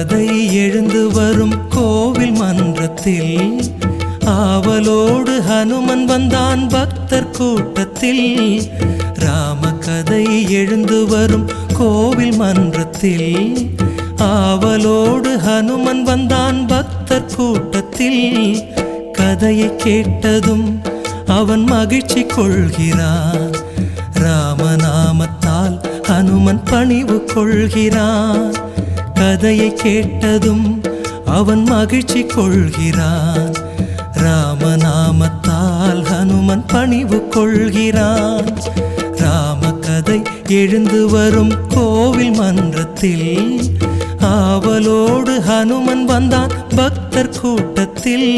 கதை எழுந்து வரும் கோவில் மன்றத்தில் ஆவலோடு ஹனுமன் வந்தான் பக்தர் கூட்டத்தில். ராம கதை எழுந்து வரும் கோவில் மன்றத்தில் ஆவலோடு ஹனுமன் வந்தான் பக்தர் கூட்டத்தில். கதையை கேட்டதும் அவன் மகிழ்ச்சி கொள்கிறான். ராமநாமத்தால் ஹனுமன் பணிவு கொள்கிறான். கதையை கேட்டதும் அவன் மகிழ்ச்சி கொள்கிறான். ராமநாமத்தால் ஹனுமன் பணிவு கொள்கிறான். ராம கதை எழுந்து வரும் கோவில் மன்றத்தில் ஆவலோடு ஹனுமன் வந்தான் பக்தர் கூட்டத்தில்.